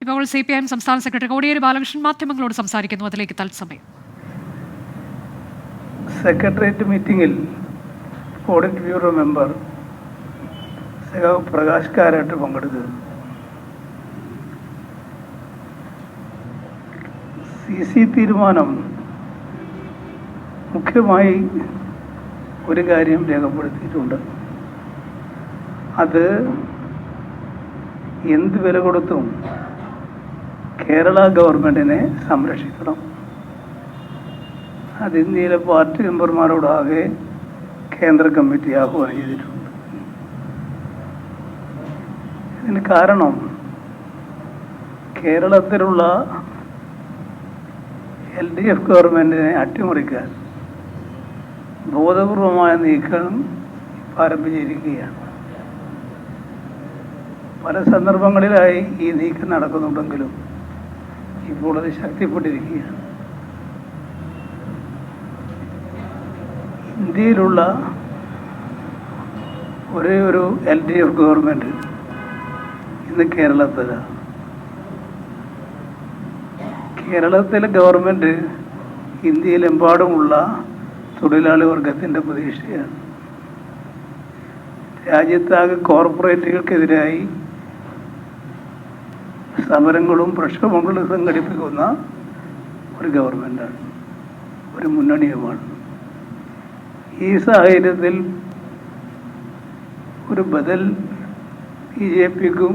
ഇപ്പോൾ CPIM സംസ്ഥാന secretary Kodiyeri Balakrishnan മാധ്യമങ്ങളോട് സംസാരിക്കുന്നു. അതിലേക്ക് തത്സമയം. സെക്രട്ടേറിയറ്റ് മീറ്റിംഗിൽ audit bureau member Prakash Karat പങ്കെടുത്തത് CC തീരുമാനം മുഖ്യമായി ഒരു കാര്യം രേഖപ്പെടുത്തിയിട്ടുണ്ട്. അത് എന്ത് വില കൊടുത്തും കേരള ഗവൺമെൻറ്റിനെ സംരക്ഷിക്കണം. അത് ഇന്ത്യയിലെ പാർട്ടി മെമ്പർമാരോടാകെ കേന്ദ്ര കമ്മിറ്റി ആഹ്വാനം ചെയ്തിട്ടുണ്ട്. ഇതിന് കാരണം കേരളത്തിലുള്ള LDF ഗവൺമെൻറ്റിനെ അട്ടിമറിക്കാൻ ബോധപൂർവമായ നീക്കം ആരംഭിച്ചിരിക്കുകയാണ്. പല സന്ദർഭങ്ങളിലായി ഈ നീക്കം നടക്കുന്നുണ്ടെങ്കിലും ഇപ്പോൾ അത് ശക്തിപ്പെട്ടിരിക്കുകയാണ്. ഇന്ത്യയിലുള്ള ഒരേ ഒരു LDF ഗവൺമെൻറ് ഇന്ന് കേരളത്തിലാണ്. കേരളത്തിലെ ഗവൺമെൻറ് ഇന്ത്യയിലെമ്പാടുമുള്ള തൊഴിലാളി വർഗത്തിൻ്റെ പ്രതീക്ഷയാണ്. രാജ്യത്താകെ കോർപ്പറേറ്റുകൾക്കെതിരായി സമരങ്ങളും പ്രക്ഷോഭങ്ങളും സംഘടിപ്പിക്കുന്ന ഒരു ഗവൺമെൻറ്റാണ്, ഒരു മുന്നണിയുമാണ്. ഈ സാഹചര്യത്തിൽ ഒരു ബദൽ BJPക്കും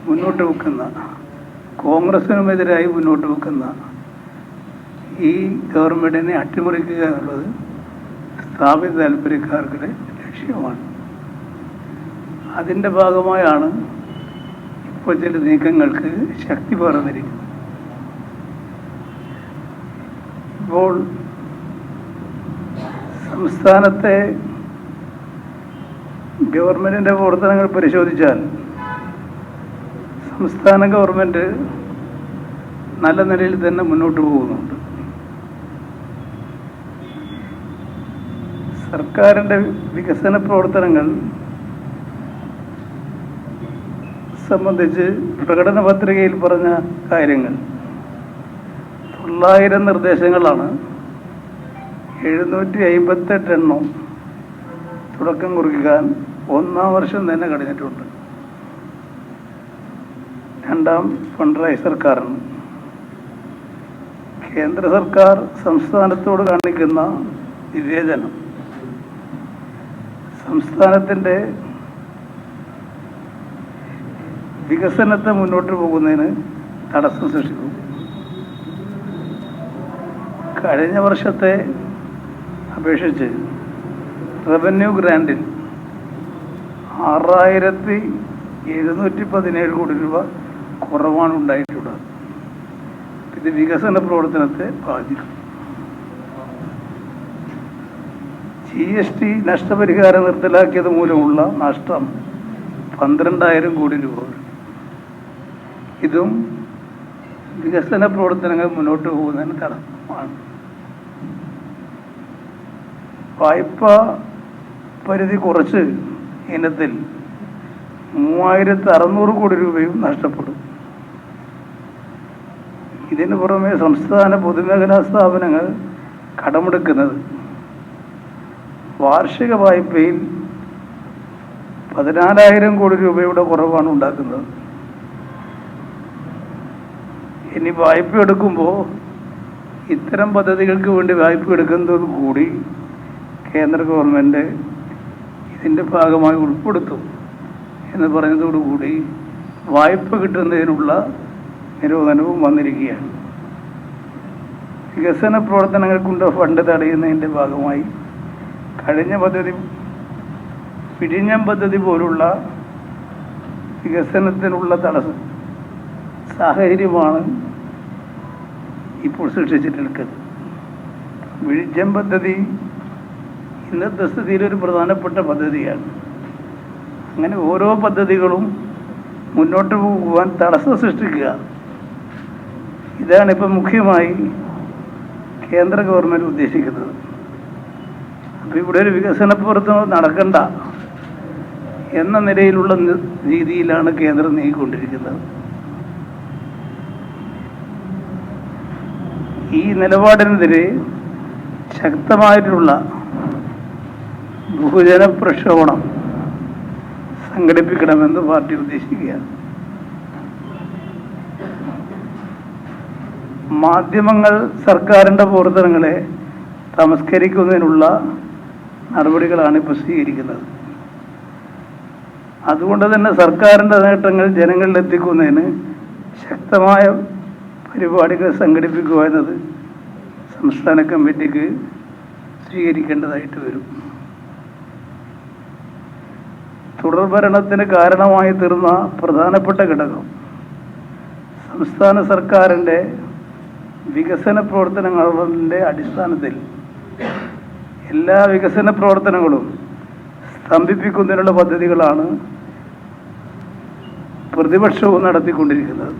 മുന്നോട്ട് വെക്കുന്ന, കോൺഗ്രസിനുമെതിരായി മുന്നോട്ട് വെക്കുന്ന ഈ ഗവൺമെൻറ്റിനെ അട്ടിമറിക്കുക എന്നുള്ളത് സ്ഥാപിത താല്പര്യക്കാരുടെ ലക്ഷ്യമാണ്. അതിൻ്റെ ഭാഗമായാണ് ഇപ്പോൾ ചില നീക്കങ്ങൾക്ക് ശക്തി പകർന്നിരിക്കുന്നത്. ഇപ്പോൾ സംസ്ഥാനത്തെ ഗവൺമെൻറ്റിൻ്റെ പ്രവർത്തനങ്ങൾ പരിശോധിച്ചാൽ സംസ്ഥാന ഗവൺമെൻറ് നല്ല നിലയിൽ തന്നെ മുന്നോട്ട് പോകുന്നുണ്ട്. സർക്കാരിൻ്റെ വികസന പ്രവർത്തനങ്ങൾ സംബന്ധിച്ച് പ്രകടന പത്രികയിൽ പറഞ്ഞ കാര്യങ്ങൾ 900 നിർദ്ദേശങ്ങളാണ്. 758 എണ്ണം തുടക്കം കുറിക്കാൻ 1-ാം വർഷം തന്നെ കഴിഞ്ഞിട്ടുണ്ട്. 2-ാം പിണറായി സർക്കാരാണ്. കേന്ദ്ര സർക്കാർ സംസ്ഥാനത്തോട് കാണിക്കുന്ന വിവേചനം സംസ്ഥാനത്തിൻ്റെ വികസനത്തെ മുന്നോട്ട് പോകുന്നതിന് തടസ്സം സൃഷ്ടിക്കും. കഴിഞ്ഞ വർഷത്തെ അപേക്ഷിച്ച് റവന്യൂ ഗ്രാൻഡിൽ 6717 കോടി രൂപ കുറവാണ് ഉണ്ടായിട്ടുള്ളത്. ഇത് വികസന പ്രവർത്തനത്തെ ബാധിക്കും. GST നഷ്ടപരിഹാരം നിർത്തലാക്കിയത് മൂലമുള്ള നഷ്ടം 12,000 കോടി രൂപ. ഇതും വികസന പ്രവർത്തനങ്ങൾ മുന്നോട്ട് പോകുന്നതിന് തടസ്സമാണ്. വായ്പ പരിധി കുറച്ച് ഇനത്തിൽ 3600 കോടി രൂപയും നഷ്ടപ്പെടും. ഇതിനു പുറമെ സംസ്ഥാന പൊതുമേഖലാ സ്ഥാപനങ്ങൾ കടമെടുക്കുന്നത് വാർഷിക വായ്പയിൽ 14,000 കോടി രൂപയുടെ കുറവാണ് ഉണ്ടാക്കുന്നത്. ഇനി വായ്പ എടുക്കുമ്പോൾ ഇത്തരം പദ്ധതികൾക്ക് വേണ്ടി വായ്പ എടുക്കുന്നത് കൂടി കേന്ദ്ര ഗവൺമെൻറ് ഇതിൻ്റെ ഭാഗമായി ഉൾപ്പെടുത്തും എന്ന് പറഞ്ഞതോടുകൂടി വായ്പ കിട്ടുന്നതിനുള്ള നിരോധനവും വന്നിരിക്കുകയാണ്. വികസന പ്രവർത്തനങ്ങൾക്കുള്ള ഫണ്ട് തടയുന്നതിൻ്റെ ഭാഗമായി കഴിഞ്ഞ പദ്ധതി, പിഴിഞ്ഞം പദ്ധതി പോലുള്ള വികസനത്തിനുള്ള തടസ്സം സാഹചര്യമാണ് ഇപ്പോൾ സൃഷ്ടിച്ചിട്ടുള്ളത്. വിഴിഞ്ഞം പദ്ധതി ഇന്നത്തെ സ്ഥിതിയിലൊരു പ്രധാനപ്പെട്ട പദ്ധതിയാണ്. അങ്ങനെ ഓരോ പദ്ധതികളും മുന്നോട്ട് പോകുവാൻ തടസ്സം സൃഷ്ടിക്കുക, ഇതാണിപ്പോൾ മുഖ്യമായി കേന്ദ്ര ഗവൺമെൻറ് ഉദ്ദേശിക്കുന്നത്. അപ്പോൾ ഇവിടെ ഒരു വികസന പ്രവർത്തനം നടക്കണ്ട എന്ന നിലയിലുള്ള രീതിയിലാണ് കേന്ദ്രം നീങ്ങിക്കൊണ്ടിരിക്കുന്നത്. ഈ നിലപാടിനെതിരെ ശക്തമായിട്ടുള്ള ബഹുജന പ്രക്ഷോഭണം സംഘടിപ്പിക്കണമെന്ന് പാർട്ടി ഉദ്ദേശിക്കുകയാണ്. മാധ്യമങ്ങൾ സർക്കാരിൻ്റെ പ്രവർത്തനങ്ങളെ തമസ്കരിക്കുന്നതിനുള്ള നടപടികളാണ് ഇപ്പോൾ സ്വീകരിക്കുന്നത്. അതുകൊണ്ട് തന്നെ സർക്കാരിൻ്റെ നേട്ടങ്ങൾ ജനങ്ങളിലെത്തിക്കുന്നതിന് ശക്തമായ പരിപാടികൾ സംഘടിപ്പിക്കുക എന്നത് സംസ്ഥാന കമ്മിറ്റിക്ക് സ്വീകരിക്കേണ്ടതായിട്ട് വരും. തുടർഭരണത്തിന് കാരണമായി തീർന്ന പ്രധാനപ്പെട്ട ഘടകം സംസ്ഥാന സർക്കാരിൻ്റെ വികസന പ്രവർത്തനങ്ങളുടെ അടിസ്ഥാനത്തിൽ എല്ലാ വികസന പ്രവർത്തനങ്ങളും സ്തംഭിപ്പിക്കുന്നതിനുള്ള പദ്ധതികളാണ് പ്രതിപക്ഷവും നടത്തിക്കൊണ്ടിരിക്കുന്നത്.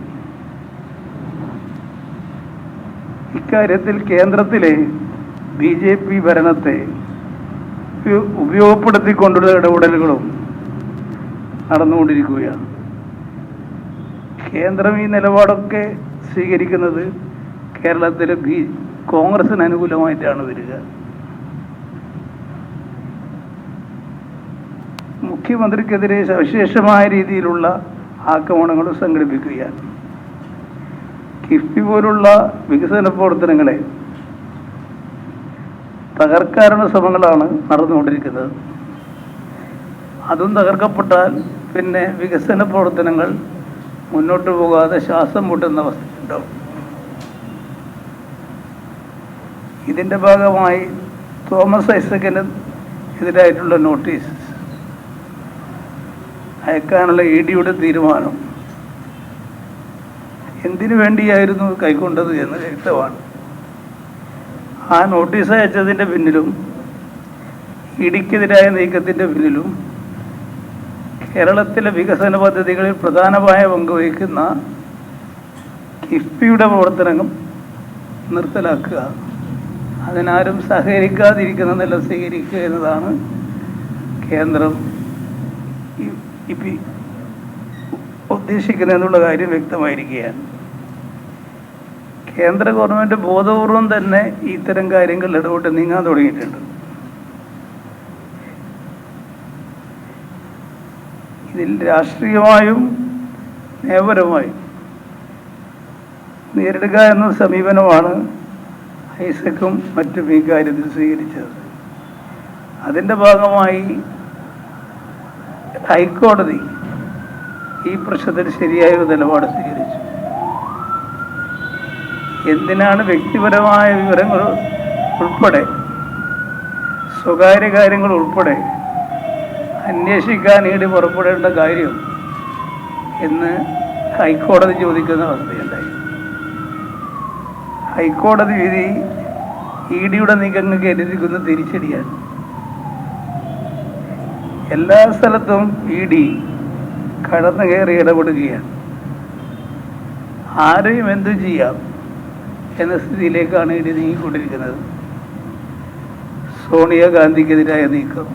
ഇക്കാര്യത്തിൽ കേന്ദ്രത്തിലെ BJP ഭരണത്തെ ഉപയോഗപ്പെടുത്തിക്കൊണ്ടുള്ള ഇടപെടലുകളും നടന്നുകൊണ്ടിരിക്കുകയാണ്. കേന്ദ്രം ഈ നിലപാടൊക്കെ സ്വീകരിക്കുന്നത് കേരളത്തിലെ കോൺഗ്രസിന് അനുകൂലമായിട്ടാണ് വരിക. മുഖ്യമന്ത്രിക്കെതിരെ സവിശേഷമായ രീതിയിലുള്ള ആക്രമണങ്ങൾ സംഘടിപ്പിക്കുകയാണ്. കിഫ്ബി പോലുള്ള വികസന പ്രവർത്തനങ്ങളെ തകർക്കാനുള്ള ശ്രമങ്ങളാണ് നടന്നുകൊണ്ടിരിക്കുന്നത്. അതും തകർക്കപ്പെട്ടാൽ പിന്നെ വികസന പ്രവർത്തനങ്ങൾ മുന്നോട്ട് പോകാതെ ശ്വാസം മുട്ടുന്ന അവസ്ഥയുണ്ടാവും. ഇതിൻ്റെ ഭാഗമായി തോമസ് ഐസക്കിന് എതിരായിട്ടുള്ള നോട്ടീസ് അയക്കാനുള്ള EDയുടെ തീരുമാനം എന്തിനു വേണ്ടിയായിരുന്നു കൈക്കൊണ്ടത് എന്ന് വ്യക്തമാണ്. ആ നോട്ടീസ് അയച്ചതിൻ്റെ പിന്നിലും EDക്കെതിരായ നീക്കത്തിൻ്റെ പിന്നിലും കേരളത്തിലെ വികസന പദ്ധതികളിൽ പ്രധാനമായ പങ്കുവഹിക്കുന്ന കിഫ്ബിയുടെ പ്രവർത്തനം നിർത്തലാക്കുക, അതിനാരും സഹകരിക്കാതിരിക്കുന്ന നില സ്വീകരിക്കുക എന്നതാണ് കേന്ദ്രം ഉദ്ദേശിക്കുന്നതെന്നുള്ള കാര്യം വ്യക്തമായിരിക്കുകയാണ്. കേന്ദ്ര ഗവൺമെൻറ് ബോധപൂർവം തന്നെ ഇത്തരം കാര്യങ്ങളിൽ ഇടപെട്ട് നീങ്ങാൻ തുടങ്ങിയിട്ടുണ്ട്. ഇതിൽ രാഷ്ട്രീയമായും നിയമപരമായും നേരിടുക എന്ന സമീപനമാണ് ഐസക്കും മറ്റും ഈ കാര്യത്തിൽ സ്വീകരിച്ചത്. അതിൻ്റെ ഭാഗമായി ഹൈക്കോടതി ഈ പ്രശ്നത്തിൽ ശരിയായൊരു നിലപാട് സ്വീകരിച്ചു. എന്തിനാണ് വ്യക്തിപരമായ വിവരങ്ങൾ ഉൾപ്പെടെ സ്വകാര്യ കാര്യങ്ങൾ ഉൾപ്പെടെ അന്വേഷിക്കാൻ ED പുറപ്പെടേണ്ട കാര്യം എന്ന് ഹൈക്കോടതി ചോദിക്കുന്ന അവസ്ഥയുണ്ടായി. ഹൈക്കോടതി വിധി EDയുടെ നീക്കങ്ങൾക്ക് എതിരിക്കുന്ന തിരിച്ചടിയാണ്. എല്ലാ സ്ഥലത്തും ED കടന്നു കയറി ഇടപെടുകയാണ്. ആരെയും എന്തു ചെയ്യാം എന്ന സ്ഥിതിയിലേക്കാണ് ED നീങ്ങിക്കൊണ്ടിരിക്കുന്നത്. സോണിയാഗാന്ധിക്കെതിരായ നീക്കം,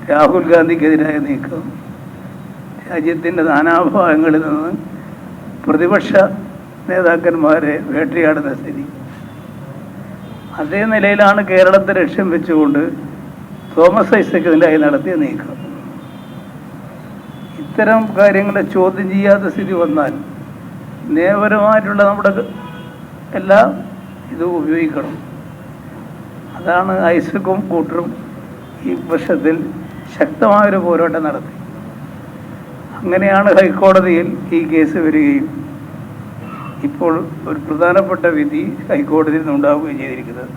രാഹുൽ ഗാന്ധിക്കെതിരായ നീക്കം, രാജ്യത്തിൻ്റെ നാനാഭാഗങ്ങളിൽ നിന്ന് പ്രതിപക്ഷ നേതാക്കന്മാരെ വേട്ടയാടുന്ന സ്ഥിതി. അതേ നിലയിലാണ് കേരളത്തെ ലക്ഷ്യം വെച്ചുകൊണ്ട് തോമസ് ഐസക്കെതിരായി നടത്തിയ നീക്കം. ഇത്തരം കാര്യങ്ങളെ ചോദ്യം ചെയ്യാത്ത സ്ഥിതി വന്നാൽ നിയമപരമായിട്ടുള്ള നമ്മുടെ എല്ലാം ഇത് ഉപയോഗിക്കണം. അതാണ് ഐസക്കും കൂട്ടരും ഈ പ്രശ്നത്തിൽ ശക്തമായൊരു പോരാട്ടം നടത്തി. അങ്ങനെയാണ് ഹൈക്കോടതിയിൽ ഈ കേസ് വരികയും ഇപ്പോൾ ഒരു പ്രധാനപ്പെട്ട വിധി ഹൈക്കോടതിയിൽ നിന്നുണ്ടാവുകയും ചെയ്തിരിക്കുന്നത്.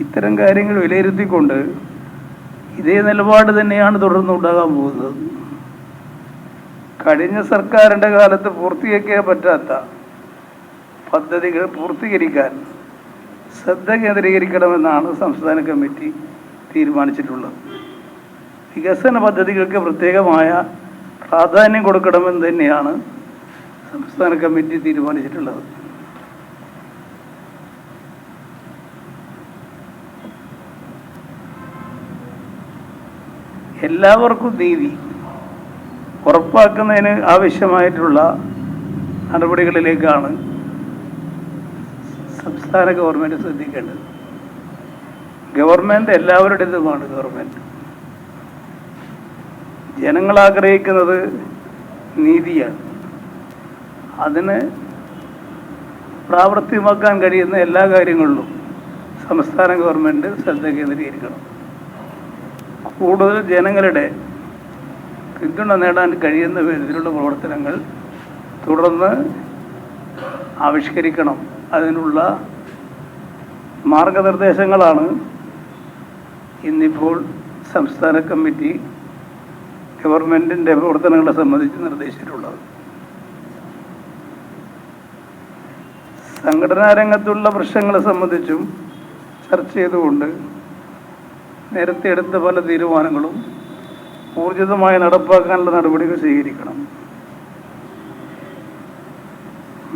ഇത്തരം കാര്യങ്ങൾ വിലയിരുത്തിക്കൊണ്ട് ഇതേ നിലപാട് തന്നെയാണ് തുടർന്നുണ്ടാകാൻ പോകുന്നത്. കഴിഞ്ഞ സർക്കാരിൻ്റെ കാലത്ത് പൂർത്തീകരിക്കാൻ പറ്റാത്ത പദ്ധതികൾ പൂർത്തീകരിക്കാൻ ശ്രദ്ധ കേന്ദ്രീകരിക്കണമെന്നാണ് സംസ്ഥാന കമ്മിറ്റി തീരുമാനിച്ചിട്ടുള്ളത്. വികസന പദ്ധതികൾക്ക് പ്രത്യേകമായ പ്രാധാന്യം കൊടുക്കണമെന്ന് തന്നെയാണ് സംസ്ഥാന കമ്മിറ്റി തീരുമാനിച്ചിട്ടുള്ളത്. എല്ലാവർക്കും നീതി ഉറപ്പാക്കുന്നതിന് ആവശ്യമായിട്ടുള്ള നടപടികളിലേക്കാണ് സംസ്ഥാന ഗവൺമെൻറ് ശ്രദ്ധിക്കേണ്ടത്. ഗവൺമെൻറ് എല്ലാവരുടേതുമാണ്. ഗവൺമെൻറ് ജനങ്ങൾ ആഗ്രഹിക്കുന്നത് നീതിയാണ്. അതിന് പ്രാവർത്തികമാക്കാൻ കഴിയുന്ന എല്ലാ കാര്യങ്ങളിലും സംസ്ഥാന ഗവൺമെൻറ് ശ്രദ്ധ കേന്ദ്രീകരിക്കണം. കൂടുതൽ ജനങ്ങളുടെ പിന്തുണ നേടാൻ കഴിയുന്ന വിധത്തിലുള്ള പ്രവർത്തനങ്ങൾ തുടർന്ന് ആവിഷ്കരിക്കണം. അതിനുള്ള മാർഗനിർദ്ദേശങ്ങളാണ് ഇന്നിപ്പോൾ സംസ്ഥാന കമ്മിറ്റി ഗവൺമെൻറ്റിൻ്റെ പ്രവർത്തനങ്ങളെ സംബന്ധിച്ച് നിർദ്ദേശിച്ചിട്ടുള്ളത്. സംഘടനാ രംഗത്തുള്ള പ്രശ്നങ്ങളെ സംബന്ധിച്ചും ചർച്ച ചെയ്തുകൊണ്ട് നേരത്തെ എടുത്ത പല തീരുമാനങ്ങളും ഊർജിതമായി നടപ്പാക്കാനുള്ള നടപടികൾ സ്വീകരിക്കണം.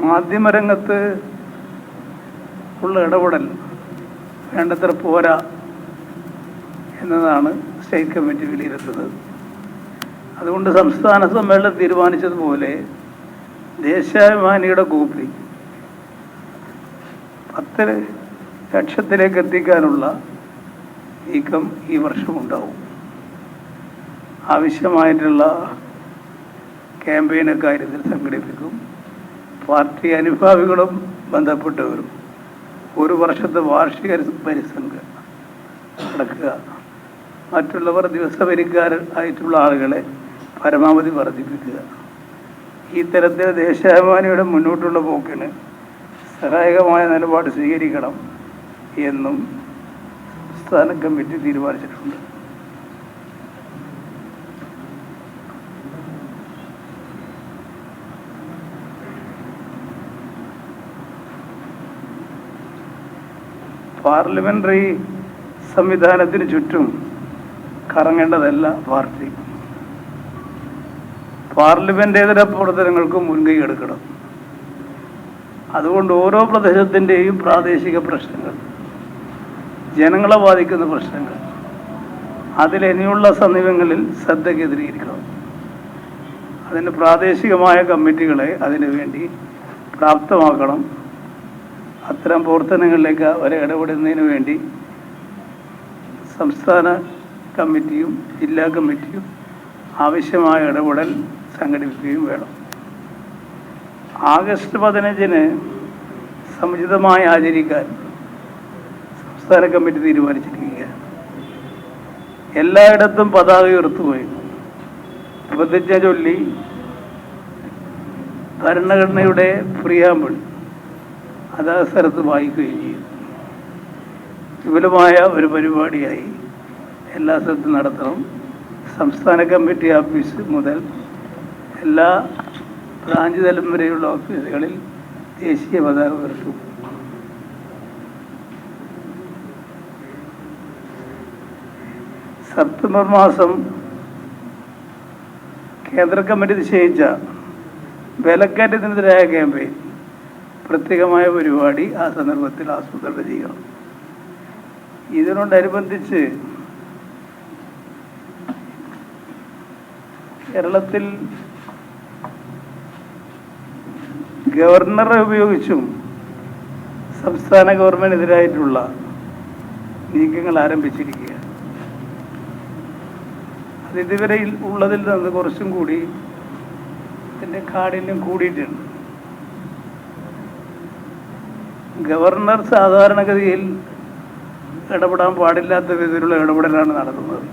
മാധ്യമരംഗത്ത് ഉള്ള ഇടപെടൽ വേണ്ടത്ര പോരാ എന്നതാണ് സ്റ്റേറ്റ് കമ്മിറ്റി വിലയിരുത്തുന്നത്. അതുകൊണ്ട് സംസ്ഥാന സമ്മേളനം തീരുമാനിച്ചതുപോലെ ദേശാഭിമാനിയുടെ കോപ്പി 10 ലക്ഷത്തിലേക്ക് എത്തിക്കാനുള്ള നീക്കം ഈ വർഷമുണ്ടാവും. ആവശ്യമായിട്ടുള്ള ക്യാമ്പയിൻ കാര്യത്തിൽ സംഘടിപ്പിക്കും. പാർട്ടി അനുഭാവികളും ബന്ധപ്പെട്ടവരും ഒരു വർഷത്തെ വാർഷിക പരിസംഘം നടക്കുക, മറ്റുള്ളവർ ദിവസവരിക്കാരായിട്ടുള്ള ആളുകളെ പരമാവധി വർദ്ധിപ്പിക്കുക. ഈ തരത്തിൽ ദേശാഭിമാനിയുടെ മുന്നോട്ടുള്ള പോക്കിന് സഹായകമായ നിലപാട് സ്വീകരിക്കണം എന്നും സംസ്ഥാന കമ്മിറ്റി തീരുമാനിച്ചിട്ടുണ്ട്. പാർലമെന്ററി സംവിധാനത്തിന് ചുറ്റും കറങ്ങേണ്ടതല്ല പാർട്ടി. പാർലമെന്റേതര പ്രവർത്തനങ്ങൾക്ക് മുൻകൈ എടുക്കണം. അതുകൊണ്ട് ഓരോ പ്രദേശത്തിൻ്റെയും പ്രാദേശിക പ്രശ്നങ്ങൾ, ജനങ്ങളെ ബാധിക്കുന്ന പ്രശ്നങ്ങൾ, അതിലിനിയുള്ള സമീപങ്ങളിൽ ശ്രദ്ധ കേന്ദ്രീകരിക്കണം. അതിന് പ്രാദേശികമായ കമ്മിറ്റികളെ അതിനു വേണ്ടി പ്രാപ്തമാക്കണം. അത്തരം പ്രവർത്തനങ്ങളിലേക്ക് അവരെ ഇടപെടുന്നതിന് വേണ്ടി സംസ്ഥാന കമ്മിറ്റിയും ജില്ലാ കമ്മിറ്റിയും ആവശ്യമായ ഇടപെടൽ സംഘടിപ്പിക്കുകയും വേണം. ആഗസ്റ്റ് 15-ന് സമുചിതമായി ആചരിക്കാൻ സംസ്ഥാന കമ്മിറ്റി തീരുമാനിച്ചിരിക്കുകയാണ്. എല്ലായിടത്തും പതാക ഉയർത്തുകയും പ്രതിജ്ഞ ചൊല്ലി ഭരണഘടനയുടെ പ്രിയാമ്പിൾ അതാ സ്ഥലത്ത് വായിക്കുകയും ചെയ്യും. വിപുലമായ ഒരു പരിപാടിയായി എല്ലാ സ്ഥലത്തും നടത്തണം. സംസ്ഥാന കമ്മിറ്റി ഓഫീസ് മുതൽ എല്ലാ ബ്രാഞ്ച് തലം വരെയുള്ള ഓഫീസുകളിൽ ദേശീയ പതാക ഉയർത്തും. സെപ്റ്റംബർ മാസം കേന്ദ്ര കമ്മിറ്റി നിശ്ചയിച്ച വിലക്കയറ്റത്തിനെതിരായ ക്യാമ്പയിൻ പ്രത്യേകമായ പരിപാടി ആ സന്ദർഭത്തിൽ ആസൂത്രണം ചെയ്യണം. ഇതിനോടനുബന്ധിച്ച് കേരളത്തിൽ ഗവർണറെ ഉപയോഗിച്ചും സംസ്ഥാന ഗവൺമെൻറ്റിനെതിരായിട്ടുള്ള നീക്കങ്ങൾ ആരംഭിച്ചിരിക്കുകയാണ്. അത് ഇതുവരെ ഉള്ളതിൽ നിന്ന് കുറച്ചും കൂടി ഇതിൻ്റെ കാഠിന്യം കൂടിയിട്ടുണ്ട്. ഗവർണർ സാധാരണഗതിയിൽ ഇടപെടാൻ പാടില്ലാത്ത വിധത്തിലുള്ള ഇടപെടലാണ് നടത്തുന്നത്.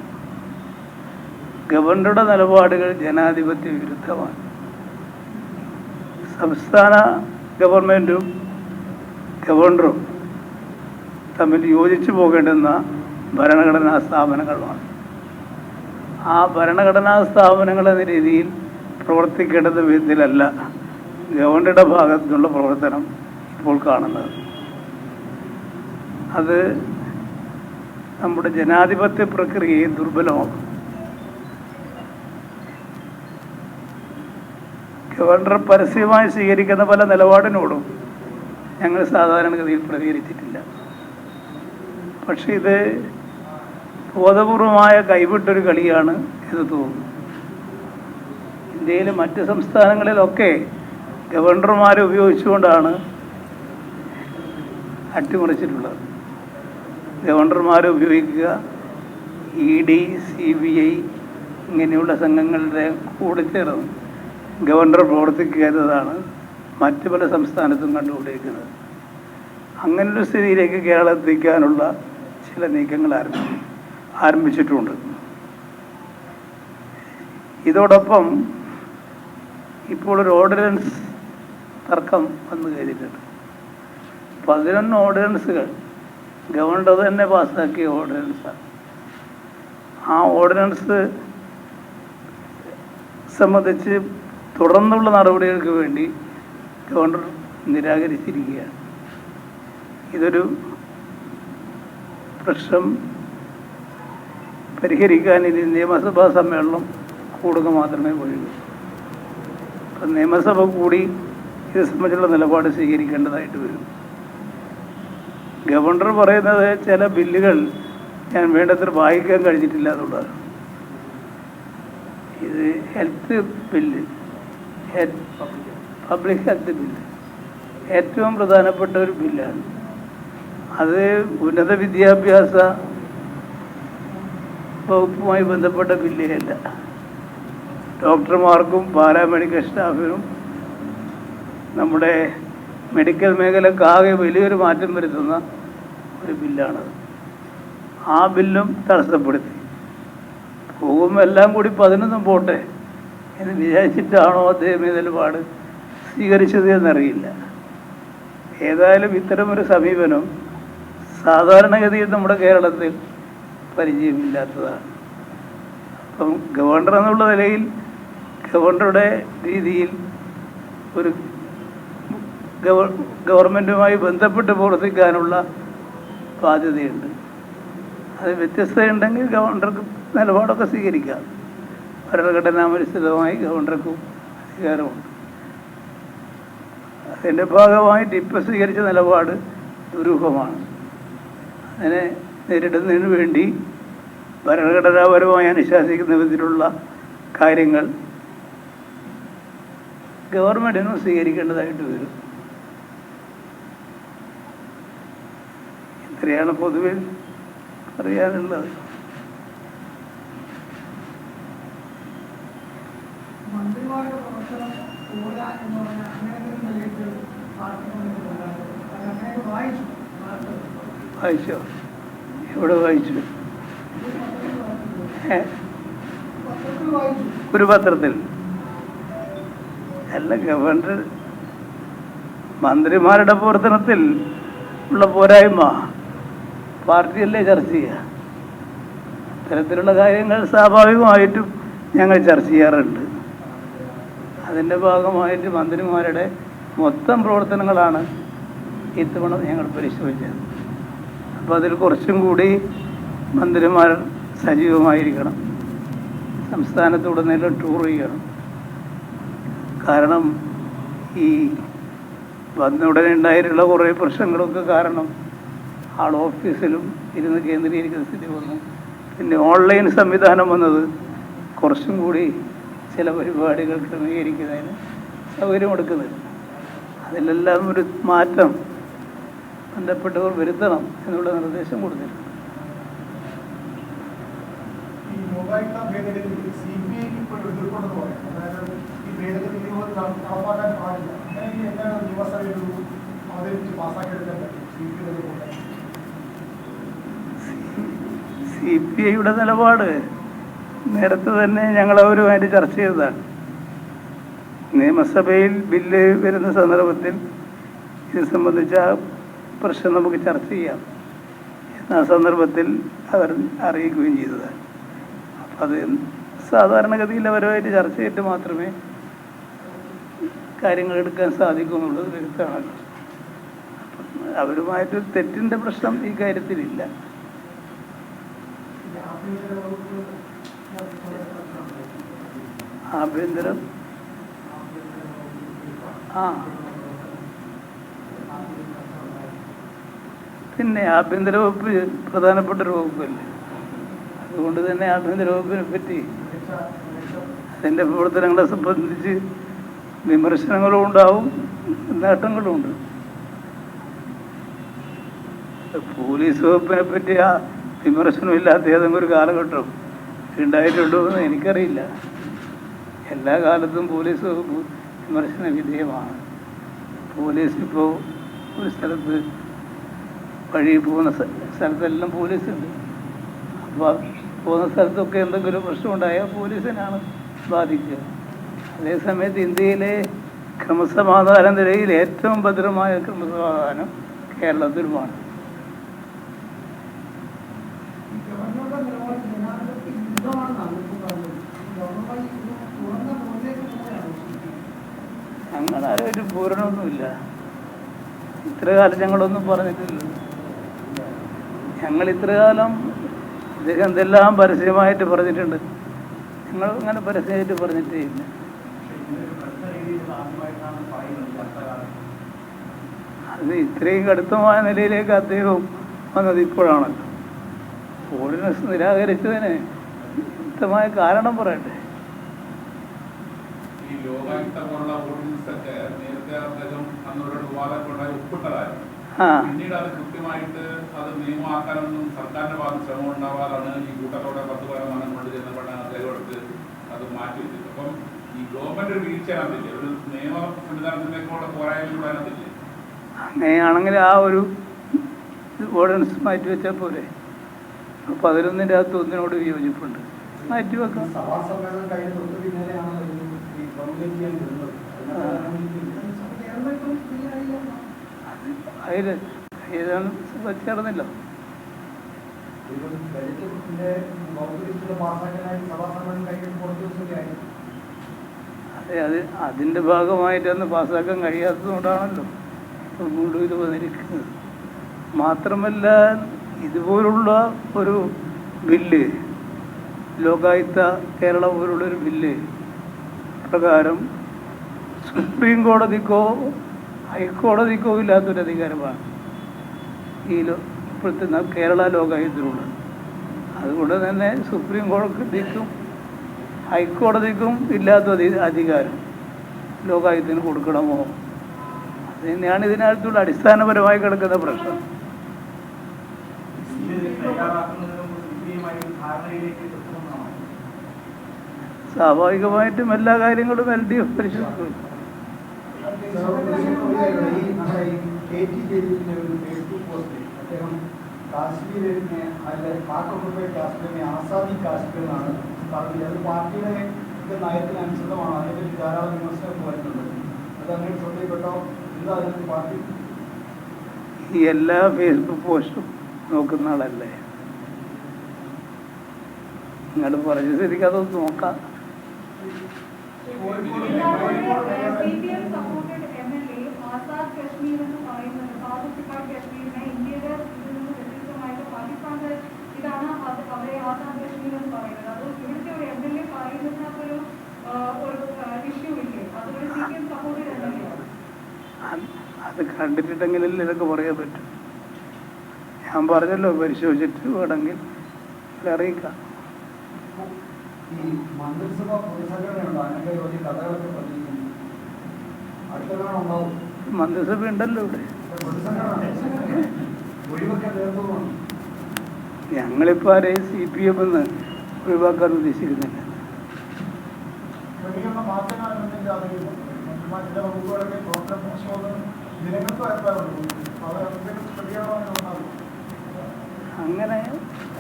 ഗവർണറുടെ നിലപാടുകൾ ജനാധിപത്യ വിരുദ്ധമാണ്. സംസ്ഥാന ഗവൺമെൻറ്റും ഗവർണറും തമ്മിൽ യോജിച്ചു പോകേണ്ടുന്ന ഭരണഘടനാ സ്ഥാപനങ്ങളാണ്. ആ ഭരണഘടനാ സ്ഥാപനങ്ങൾ എന്ന രീതിയിൽ പ്രവർത്തിക്കേണ്ടുന്ന വിധത്തിലല്ല ഗവർണറുടെ ഭാഗത്തുനിന്നുള്ള പ്രവർത്തനം ഇപ്പോൾ കാണുന്നത്. അത് നമ്മുടെ ജനാധിപത്യ പ്രക്രിയയെ ദുർബലമാക്കും. ഗവർണർ പരസ്യമായി സ്വീകരിക്കുന്ന പല നിലപാടിനോടും ഞങ്ങൾ സാധാരണഗതിയിൽ പ്രതികരിച്ചിട്ടില്ല. പക്ഷെ ഇത് ബോധപൂർവമായ കൈവിട്ടൊരു കളിയാണ് എന്ന് തോന്നുന്നു. ഇന്ത്യയിലെ മറ്റ് സംസ്ഥാനങ്ങളിലൊക്കെ ഗവർണർമാരെ ഉപയോഗിച്ചുകൊണ്ടാണ് അട്ടിമറിച്ചിട്ടുള്ളത്. ഗവർണർമാരെ ഉപയോഗിക്കുക, ED, CBI ഇങ്ങനെയുള്ള സംഘങ്ങളുടെ കൂടെ ചേർന്ന് ഗവർണർ പ്രവർത്തിക്കുക എന്നതാണ് മറ്റു പല സംസ്ഥാനത്തും കണ്ടുകൊണ്ടിരിക്കുന്നത്. അങ്ങനൊരു സ്ഥിതിയിലേക്ക് കേരളം എത്തിക്കാനുള്ള ചില നീക്കങ്ങൾ ആരംഭിച്ചിട്ടുണ്ട്. ഇതോടൊപ്പം ഇപ്പോൾ ഒരു ഓർഡിനൻസ് തർക്കം വന്നു കഴിഞ്ഞിട്ടുണ്ട്. 11 ഓർഡിനൻസുകൾ ഗവൺമെൻറ് തന്നെ പാസ്സാക്കിയ ഓർഡിനൻസാണ്. ആ ഓർഡിനൻസ് സംബന്ധിച്ച് തുടർന്നുള്ള നടപടികൾക്ക് വേണ്ടി ഗവർണർ നിരാകരിച്ചിരിക്കുകയാണ്. ഇതൊരു പ്രശ്നം പരിഹരിക്കാൻ ഇനി നിയമസഭാ സമ്മേളനം കൂടുക മാത്രമേ വഴിയുള്ളൂ. അപ്പം നിയമസഭ കൂടി ഇത് സംബന്ധിച്ചുള്ള നിലപാട് സ്വീകരിക്കേണ്ടതായിട്ട് വരും. ഗവർണർ പറയുന്നത് ചില ബില്ലുകൾ ഞാൻ വേണ്ടത്ര വായിക്കാൻ കഴിഞ്ഞിട്ടില്ല എന്നുള്ളതാണ്. ഇത് health bill, public health bill ഏറ്റവും പ്രധാനപ്പെട്ട ഒരു ബില്ലാണ്. അത് ഉന്നത വിദ്യാഭ്യാസ വകുപ്പുമായി ബന്ധപ്പെട്ട ബില്ലേ അല്ല. ഡോക്ടർമാർക്കും പാരാമെഡിക്കൽ സ്റ്റാഫിനും നമ്മുടെ മെഡിക്കൽ മേഖലക്കാകെ വലിയൊരു മാറ്റം വരുത്തുന്ന ഒരു ബില്ലാണത്. ആ ബില്ലും തടസ്സപ്പെടുത്തി. പോകുമ്പോൾ എല്ലാം കൂടി 11 പോട്ടെ എന്ന് വിചാരിച്ചിട്ടാണോ അദ്ദേഹം ഈ നിലപാട് സ്വീകരിച്ചത് എന്നറിയില്ല. ഏതായാലും ഇത്തരമൊരു സമീപനം സാധാരണഗതിയിൽ നമ്മുടെ കേരളത്തിൽ പരിചയമില്ലാത്തതാണ്. അപ്പം ഗവർണർ എന്നുള്ള നിലയിൽ ഗവർണറുടെ രീതിയിൽ ഒരു ഗവൺമെൻറ്റുമായി ബന്ധപ്പെട്ട് പ്രവർത്തിക്കാനുള്ള ബാധ്യതയുണ്ട്. അത് വ്യത്യസ്തതയുണ്ടെങ്കിൽ ഗവർണർക്ക് നിലപാടൊക്കെ സ്വീകരിക്കാം. ഭരണഘടനാനുസൃതമായി ഗവർണർക്കും അധികാരമുണ്ട്. അതിൻ്റെ ഭാഗമായിട്ട് ഇപ്പോൾ സ്വീകരിച്ച നിലപാട് ദുരൂഹമാണ്. അതിനെ നേരിടുന്നതിന് വേണ്ടി ഭരണഘടനാപരമായി അനുശാസിക്കുന്ന വിധത്തിലുള്ള കാര്യങ്ങൾ ഗവൺമെൻറ്റിനും സ്വീകരിക്കേണ്ടതായിട്ട് വരും. ഇത്രയാണ് പൊതുവെ പറയാനുള്ളത്. വായിച്ചോ? എവിടെ വായിച്ചു? ഒരു പത്രത്തിൽ അല്ല. ഗവർണർ മന്ത്രിമാരുടെ പ്രവർത്തനത്തിൽ ഉള്ള പോരായ്മ പാർട്ടിയല്ലേ ചർച്ച ചെയ്യുക. ഇത്തരത്തിലുള്ള കാര്യങ്ങൾ സ്വാഭാവികമായിട്ടും ഞങ്ങൾ ചർച്ച ചെയ്യാറുണ്ട്. അതിൻ്റെ ഭാഗമായിട്ട് മന്ത്രിമാരുടെ മൊത്തം പ്രവർത്തനങ്ങളാണ് ഇത്തവണ ഞങ്ങൾ പരിശോധിച്ചത്. അപ്പോൾ അതിൽ കുറച്ചും കൂടി മന്ത്രിമാർ സജീവമായിരിക്കണം. സംസ്ഥാനത്തുടനീളം ടൂർ ചെയ്യണം. കാരണം ഈ വന്ന ഉടനെ ഉണ്ടായിട്ടുള്ള കുറേ പ്രശ്നങ്ങളൊക്കെ കാരണം ആൾ ഓഫീസിലും ഇരുന്ന് കേന്ദ്രീകരിക്കുന്ന സ്ഥിതി വന്നു. പിന്നെ ഓൺലൈൻ സംവിധാനം വന്നത് കുറച്ചും കൂടി ചില പരിപാടികൾ ക്രമീകരിക്കുന്നതിന് സൗകര്യമെടുക്കുന്നത്. അതിലെല്ലാം ഒരു മാറ്റം ബന്ധപ്പെട്ടവർ വരുത്തണം എന്നുള്ള നിർദ്ദേശം കൊടുത്തിട്ടുണ്ട്. CPIയുടെ നിലപാട് നേരത്തെ തന്നെ ഞങ്ങളവരുമായിട്ട് ചർച്ച ചെയ്തതാണ്. നിയമസഭയിൽ ബില്ല് വരുന്ന സന്ദർഭത്തിൽ ഇത് സംബന്ധിച്ച പ്രശ്നം നമുക്ക് ചർച്ച ചെയ്യാം എന്ന സന്ദർഭത്തിൽ അവർ അറിയിക്കുകയും ചെയ്തതാണ്. അപ്പം അത് സാധാരണഗതിയിൽ അവരുമായിട്ട് ചർച്ച ചെയ്തിട്ട് മാത്രമേ കാര്യങ്ങൾ എടുക്കാൻ സാധിക്കൂ എന്നുള്ളത് വ്യക്തമാണല്ലോ. അവരുമായിട്ട് തെറ്റിൻ്റെ പ്രശ്നം ഈ കാര്യത്തിലില്ല. ആഭ്യന്തരം പിന്നെ ആഭ്യന്തര വകുപ്പ് പ്രധാനപ്പെട്ട ഒരു വകുപ്പല്ലേ. അതുകൊണ്ട് തന്നെ ആഭ്യന്തര വകുപ്പിനെ പറ്റി അതിൻ്റെ പ്രവർത്തനങ്ങളെ സംബന്ധിച്ച് വിമർശനങ്ങളും ഉണ്ടാവും, നേട്ടങ്ങളും ഉണ്ട്. പോലീസ് വകുപ്പിനെ പറ്റി ആ വിമർശനമില്ലാത്ത ഏതെങ്കിലും ഒരു കാലഘട്ടം ഉണ്ടായിട്ടുണ്ടോ എന്ന് എനിക്കറിയില്ല. എല്ലാ കാലത്തും പോലീസ് വകുപ്പ് വിമർശന വിധേയമാണ്. പോലീസ് ഇപ്പോൾ ഒരു സ്ഥലത്ത് വഴി പോകുന്ന സ്ഥലത്തെല്ലാം പോലീസുണ്ട്. അപ്പോൾ പോകുന്ന സ്ഥലത്തൊക്കെ എന്തെങ്കിലും പ്രശ്നമുണ്ടായാൽ പോലീസിനാണ് ബാധിക്കുക. അതേസമയത്ത് ഇന്ത്യയിലെ ക്രമസമാധാന നിലയിൽ ഏറ്റവും ഭദ്രമായ ക്രമസമാധാനം കേരളത്തിലുമാണ്. ഞങ്ങളാരും ഒരു പൂരണമൊന്നുമില്ല. ഇത്ര കാലം ഞങ്ങളൊന്നും പറഞ്ഞിട്ടില്ല. ഞങ്ങൾ ഇത്ര കാലം ഇദ്ദേഹം എന്തെല്ലാം പരസ്യമായിട്ട് പറഞ്ഞിട്ടുണ്ട്, ഞങ്ങൾ അങ്ങനെ പരസ്യമായിട്ട് പറഞ്ഞിട്ടേ ഇല്ല. അത് ഇത്രയും കടുത്തമായ നിലയിലേക്ക് അദ്ദേഹം വന്നത് ഇപ്പോഴാണല്ലോ. ഓർഡിനൻസ് നിരാകരിച്ചതിന് വ്യക്തമായ കാരണം പറയട്ടെ. പിന്നീട് അത് കൃത്യമായിട്ട് അത് നിയമമാക്കാനൊന്നും സർക്കാരിന്റെ ഭാഗത്ത് ശ്രമം ഉണ്ടാവാതാണ് ഈ കൂട്ടത്തോടെ 10-15 കൊണ്ട് ചെന്നപ്പെട്ട അദ്ദേഹത്തെ അത് മാറ്റിവെച്ചത്. അപ്പം ഈ ഗവൺമെന്റ് ഒരു വീഴ്ച അതില്ലേ, ഒരു നിയമ സംവിധാനത്തിലേക്കുള്ള പോരായ്മ കൂടെ അതില്ലേ? അങ്ങനെയാണെങ്കിൽ ആ ഒരു ഓർഡിനൻസ് മാറ്റിവെച്ചാൽ പോലെ. 11-ന്റെ അകത്ത് 1-നോട് വിയോജിപ്പുണ്ട്, മാറ്റിവെക്കാം. അതിൽ ഏതാണ് ചേർന്നില്ല. അതെ, അതിൻ്റെ ഭാഗമായിട്ടൊന്ന് പാസ്സാക്കാൻ കഴിയാത്തത് കൊണ്ടാണല്ലോ വീണ്ടും ഇത് വന്നിരിക്കുന്നത്. മാത്രമല്ല, ഇതുപോലുള്ള ഒരു ബില്ല്, ലോകായുക്ത കേരള പോലുള്ളൊരു ബില്ല് പ്രകാരം സുപ്രീം കോടതിക്കോ ഹൈക്കോടതിക്കോ ഇല്ലാത്തൊരു അധികാരമാണ് ഈ ഇപ്പോഴത്തെ കേരള ലോകായുക്തത്തിനുള്ളത്. അതുകൊണ്ട് തന്നെ സുപ്രീം കോടതിക്കും ഹൈക്കോടതിക്കും ഇല്ലാത്ത അധികാരം ലോകായുക്തത്തിന് കൊടുക്കണമോ? അത് തന്നെയാണ് ഇതിനകത്തുള്ള അടിസ്ഥാനപരമായി കിടക്കുന്ന പ്രശ്നം. സ്വാഭാവികമായിട്ടും എല്ലാ കാര്യങ്ങളും LDF പരിശോധിക്കും. ആസാദി കാശ്മീർ എന്നാണ് പറഞ്ഞത്. അത് പാർട്ടിയുടെ നയത്തിനനുസൃതമാണ്. അതിനെപ്പറ്റി ധാരാളം വിമർശനം വരുന്നുണ്ട്. അതങ്ങനെ ശ്രദ്ധയിൽപ്പെട്ടോ? എന്താ അതിന് പാർട്ടി ഈ എല്ലാ ഫേസ്ബുക്ക് പോസ്റ്റും നോക്കുന്ന ആളല്ലേ? നിങ്ങൾ പറഞ്ഞ സ്ഥിതിക്ക് അതൊന്ന് നോക്കാം. അത് കണ്ടിട്ടുണ്ടെങ്കിലല്ലേ ഇതൊക്കെ പറയാൻ പറ്റും. ഞാൻ പറഞ്ഞല്ലോ, പരിശോധിച്ചിട്ട് വേണമെങ്കിൽ അറിയിക്കാം. ഈ മന്ത്രിസഭ പൊതുസംഘടനയുണ്ടോ? അതിനൊക്കെ വലിയ കഥകളൊക്കെ പ്രചരിക്കുന്നു. അടുത്തതാണ് ഉണ്ടാവും. മന്ത്രിസഭ ഉണ്ടല്ലോ ഇവിടെ. ഒഴിവൊക്കെ നേതൃത്വമാണ്. ഞങ്ങളിപ്പോൾ ആരെയും CPM എന്ന് ഒഴിവാക്കാൻ ഉദ്ദേശിക്കുന്നില്ല. അങ്ങനെ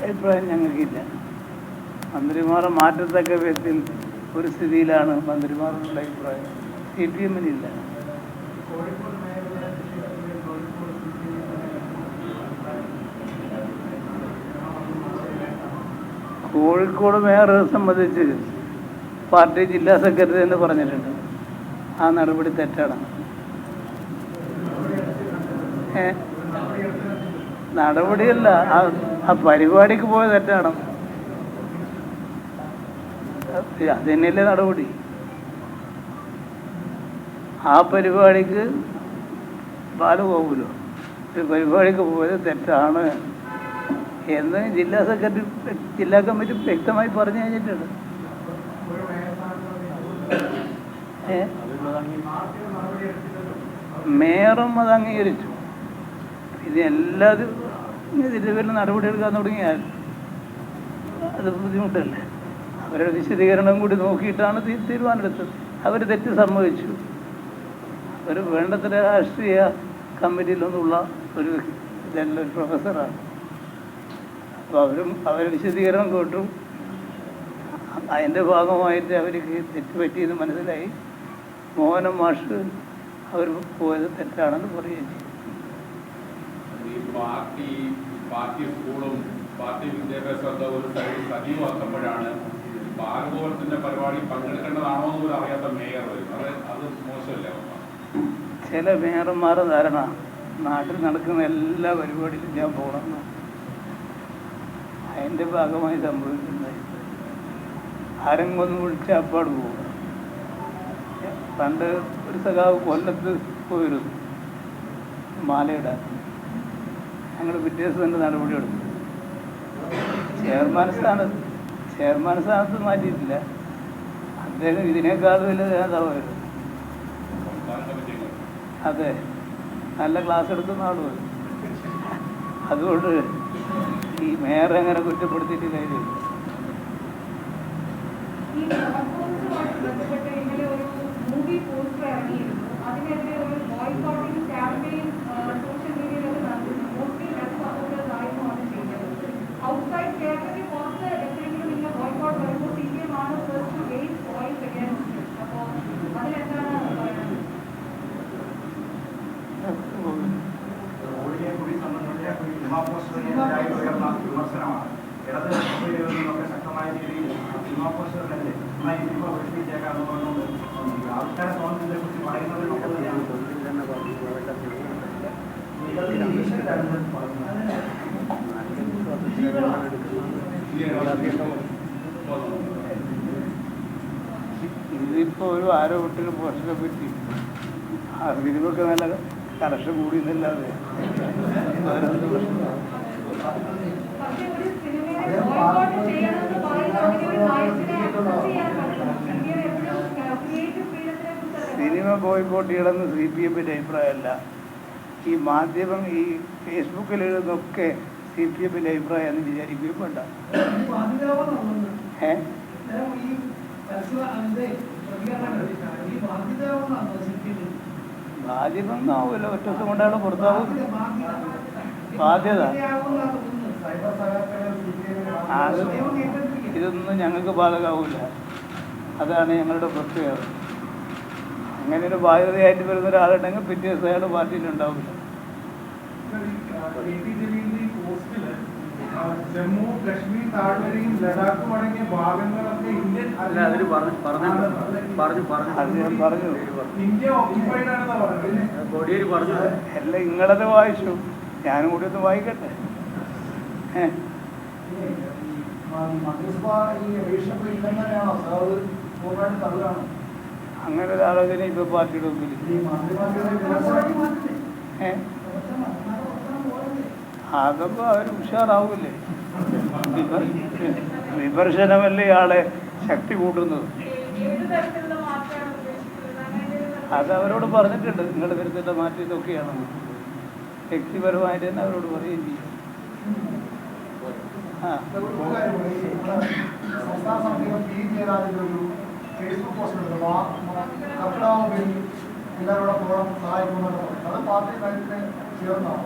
അഭിപ്രായം ഞങ്ങൾക്കില്ല. മന്ത്രിമാരെ മാറ്റത്തക്ക വിധത്തിൽ ഒരു സ്ഥിതിയിലാണ് മന്ത്രിമാരുടെ അഭിപ്രായം. CPM-നില്ല. കോഴിക്കോട് മേയറെ സംബന്ധിച്ച് പാർട്ടി ജില്ലാ സെക്രട്ടറി തന്നെ പറഞ്ഞിട്ടുണ്ട് ആ നടപടി തെറ്റാണ്. നടപടിയല്ല, ആ പരിപാടിക്ക് പോയ തെറ്റാണ്. അത് തന്നെയല്ലേ നടപടി. ആ പരിപാടിക്ക് ബാലഗോകുലോ ഒരു പരിപാടിക്ക് പോയത് തെറ്റാണ് എന്ന് ജില്ലാ സെക്രട്ടറി, ജില്ലാ കമ്മിറ്റി വ്യക്തമായി പറഞ്ഞു കഴിഞ്ഞിട്ടുണ്ട്. മേയറും അത് അംഗീകരിച്ചു. ഇത് എല്ലാതും ഇതിൻ്റെ പേരിൽ നടപടിയെടുക്കാൻ തുടങ്ങിയാൽ അത് ബുദ്ധിമുട്ടല്ലേ. അവരുടെ വിശദീകരണം കൂടി നോക്കിയിട്ടാണ് തീരുമാനമെടുത്തത്. അവർ തെറ്റ് സമ്മതിച്ചു. അവർ വേണ്ടത്ര രാഷ്ട്രീയ കമ്മിറ്റിയിലൊന്നുള്ള ഒരു ഇതല്ല, ഒരു പ്രൊഫസറാണ്. അപ്പോൾ അവർ വിശദീകരണം കേട്ടു. അതിൻ്റെ ഭാഗമായിട്ട് അവർക്ക് തെറ്റ് പറ്റിയെന്ന് മനസ്സിലായി. മോഹനം മാഷ് അവർ പോയത് തെറ്റാണെന്ന് പറയുകയും ചെയ്തു. പാർട്ടി സ്കൂളും പാർട്ടി വിദ്യാഭ്യാസമൊക്കെ ഒരു സൈഡിൽ സജീവമാക്കുമ്പോഴാണ് ബാലഗോപാലത്തിന്റെ പരിപാടി പങ്കെടുക്കേണ്ടതാണോ എന്ന് പോലും അറിയാത്ത മേയർ വരുന്നത്. അത് മോശമല്ലേ? ചില മേയർമാരുടെ ധാരണ നാട്ടിൽ നടക്കുന്ന എല്ലാ പരിപാടിയിലും ഞാൻ പോകണമെന്ന്. അതിൻ്റെ ഭാഗമായി സംഭവിക്കുന്നത് ആരെങ്കിലും വിളിച്ച് അപ്പാട് പോകും. പണ്ട് ഒരു സഖാവ് കൊല്ലത്ത് പോയിരുന്നു മാലയിടാൻ. ഞങ്ങൾ പിറ്റേ ദിവസം തന്നെ നടപടിയെടുത്തു. ചെയർമാൻ സ്ഥാനത്ത് മാറ്റിയിട്ടില്ല. അദ്ദേഹം ഇതിനേക്കാൾ വലിയ നേതാവായിരുന്നു. അതെ, നല്ല ക്ലാസ് എടുക്കുന്ന ആളും. അതുകൊണ്ട് ഈ മേയറെ അങ്ങനെ കുറ്റപ്പെടുത്തിയിട്ട് കാര്യമില്ല. വിമർശനമാണ് ഇടത് നിന്നൊക്കെ ശക്തമായ രീതിയിൽ സിനിമാ പോസ്റ്ററിനല്ലേ ആൾക്കാരെ സ്വാതന്ത്ര്യത്തെ കുറിച്ച് പറയുന്നത് ഇതിപ്പോൾ ഒരു ആരോപണത്തിന് പോസ്റ്ററെ പറ്റി ആ സിനിമയൊക്കെ നല്ല കലക്ഷൻ കൂടി എന്നല്ലാതെ സിനിമ ബോയ്ക്കോട്ട് ചെയ്യണമെന്ന് CPM-ന്റെ അഭിപ്രായമല്ല. ഈ മാധ്യമം ഈ ഫേസ്ബുക്കിൽ എഴുതുന്നൊക്കെ CPM-ന്റെ അഭിപ്രായം എന്ന് വിചാരിക്കുകയും വേണ്ട. ബാധ്യത ഒന്നാവില്ല, ഒറ്റ ദിവസം കൊണ്ടാണ് പുറത്താവും. ബാധ്യത ഇതൊന്നും ഞങ്ങൾക്ക് ബാധകമാവില്ല. അതാണ് ഞങ്ങളുടെ പ്രത്യേകത. അങ്ങനെ ഒരു ബാധ്യതയായിട്ട് വരുന്ന ഒരാളുണ്ടെങ്കിൽ പിറ്റേ ദിവസം അയാൾ പാർട്ടിയിലുണ്ടാവില്ല. ജമ്മു കശ്മീർ താഴ്വരയും ലഡാക്കും അടങ്ങിയ ഭാഗങ്ങളൊക്കെ ഇന്ത്യൻ അത് ഞാൻ പറഞ്ഞു. ഇന്ത്യ ഓക്യുപ്പൈഡ് ആണെന്നാ പറഞ്ഞത്. എല്ലാം നിങ്ങളത് വായിച്ചു, ഞാനും കൂടി ഒന്ന് വായിക്കട്ടെ. അങ്ങനെ ഒരു ആലോചന ഇപ്പൊ പാർട്ടിയുടെ മുമ്പിൽ അതൊക്കെ അവർ ഉഷാറാവൂലേ. വിമർശനമല്ലേ ആളെ ശക്തി കൂട്ടുന്നത്. അത് അവരോട് പറഞ്ഞിട്ടുണ്ട്. നിങ്ങൾ വരുത്തേണ്ട മാറ്റം ഇതൊക്കെയാണെന്ന് വ്യക്തിപരമായിട്ട് തന്നെ അവരോട് പറയുകയും ചെയ്യും. സംസ്ഥാന സമിതികൾ ഫേസ്ബുക്ക് പോസ്റ്റ് എല്ലാവരോടെ പോകാൻ സഹായിക്കുന്നുണ്ട്. അത് പാർട്ടി നയത്തിന് ചേർന്നാണ്.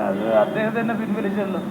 അത് അദ്ദേഹം തന്നെ പിൻവലിച്ചല്ലോ.